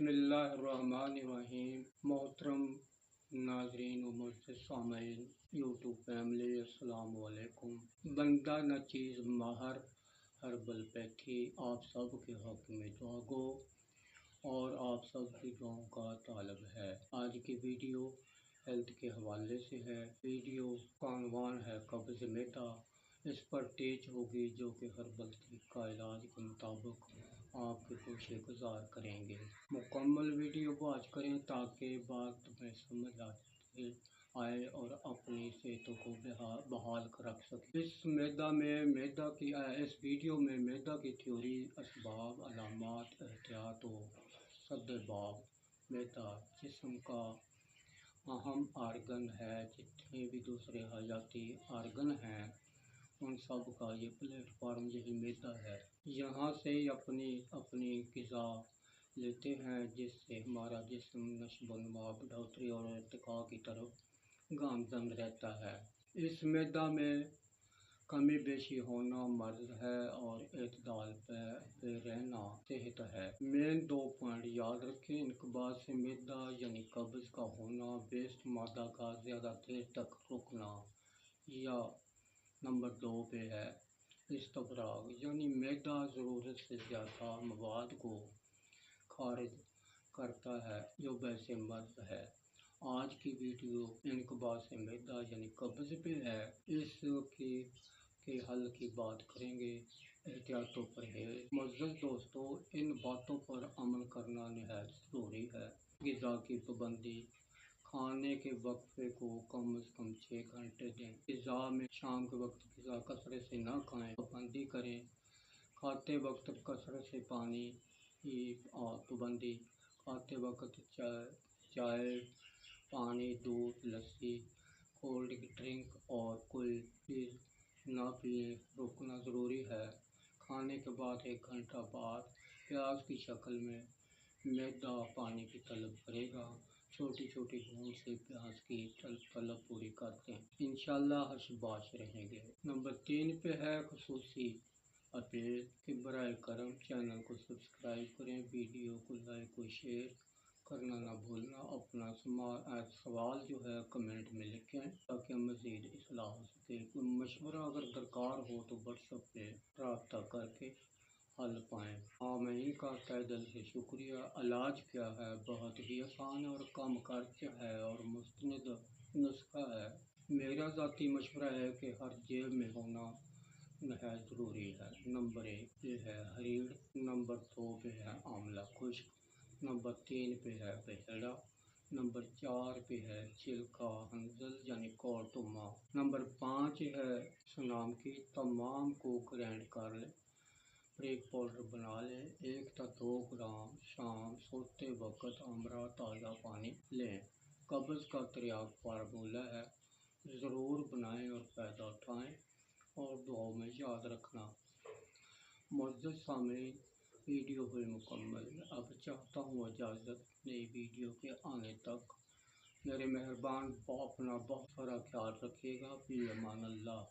बिस्मिल्लाहिर्रहमानिर्रहीम। मोहतरम नाजरीन व मुअज़्ज़िज़ सामीन यूट्यूब फैमिली, अस्सलाम वालेकुम। बंदा नचीज़ माहर हर्बल पैथी आप सब के हक में दुआ गो और आप सब की दुआओं का तालब है। आज की वीडियो हेल्थ के हवाले से है। वीडियो का उन्वान है कब्ज़ मैदा। इस पर टीच होगी जो कि हर्बल का इलाज के मुताबिक आपके कोशिश गुजार करेंगे। मुकम्मल वीडियो वॉच करें ताकि बात में समझ आए और अपनी सेहत को बहाल रख सकें। इस वीडियो में मैदा की थ्योरी, असबाब, अलामात, एहतियात व सद्दबाब। मैदा जिस्म का अहम आर्गन है। जितने भी दूसरे हयाती आर्गन हैं उन सब का ये प्लेटफार्म यही मैदा है। यहाँ से अपनी ग़िज़ा लेते हैं जिससे हमारा जिस्म नशोनुमा, बढ़ोतरी और इर्तिका की तरफ गामज़न रहता है। इस मैदा में कमी बेशी होना मर्ज़ है और एतदाल पे रहना सेहत है। मेन 2 पॉइंट याद रखें। इनकबाज से मैदा यानी कब्ज़ का होना, बेस्ट मादा का ज़्यादा देर तक रुकना, या नंबर 2 पे है इस्तफराग यानी मैदा ज़रूरत से ज़्यादा मवाद को खारिज करता है जो वैसे मर्ज़ है। आज की वीडियो इनकबाज से मैदा यानी कब्ज़ पे है। के हल की बात करेंगे। एहतियातों पर है। मुअज़्ज़ज़ दोस्तों, इन बातों पर अमल करना निहायत ज़रूरी है। ग़िज़ा की पाबंदी। खाने के वक्फे को कम से कम 6 घंटे दें। ग़िज़ा में शाम के वक्त ग़िज़ा कसरत से ना खाएं, पाबंदी करें। खाते वक्त कसरत से पानी की पाबंदी। खाते वक्त चाय, पानी, दूध, लस्सी, कोल्ड ड्रिंक और कोई चीज़ ना पिए, रुकना ज़रूरी है। खाने के बाद 1 घंटा बाद प्याज की शक्ल में मैदा पानी की तलब करेगा। छोटी छोटी बूंद से प्याज की तलब पूरी करते हैं, इंशाल्लाह हर्ष-बाश रहेंगे। नंबर 3 पे है खुसूसी अपील कि बराए करम चैनल को सब्सक्राइब करें, वीडियो को लाइक और शेयर करना ना भूलना। अपना सवाल जो है कमेंट में लिखें ताकि मज़ीद इस्लाह हो सके। कोई मशवरा अगर दरकार हो तो व्हाट्सएप पे रब्ता करके हल पाएँ। आमीन का तहे दिल से शुक्रिया। इलाज क्या है? बहुत ही आसान और कम खर्च है और मुस्तनद नुस्खा है। मेरा ज़ाती मशवरा है कि हर जेब में होना नहायत ज़रूरी है। नंबर 1 पे है हरीड़, नंबर 2 पे है आंवला खुश्क, नंबर 3 पे है बहेड़ा, नंबर 4 पे है छिलका हंजल यानी कौरतुमा, नंबर 5 है सुनाम की। तमाम को ग्राइंड कर लें, बारीक पाउडर बना लें। 1 से 2 ग्राम शाम सोते वक्त अमरा ताज़ा पानी लें। कब्ज़ का तिर्याग फार्मूला है, ज़रूर बनाएं और फ़ायदा उठाएं और दुआओं में याद रखना। मुअज़्ज़ज़ सामीन, वीडियो हुई मुकम्मल। अब चाहता हूँ इजाज़त। नई वीडियो के आने तक मेरे मेहरबान अपना बहुत सारा ख्याल रखिएगा। फ़ी अमान अल्लाह।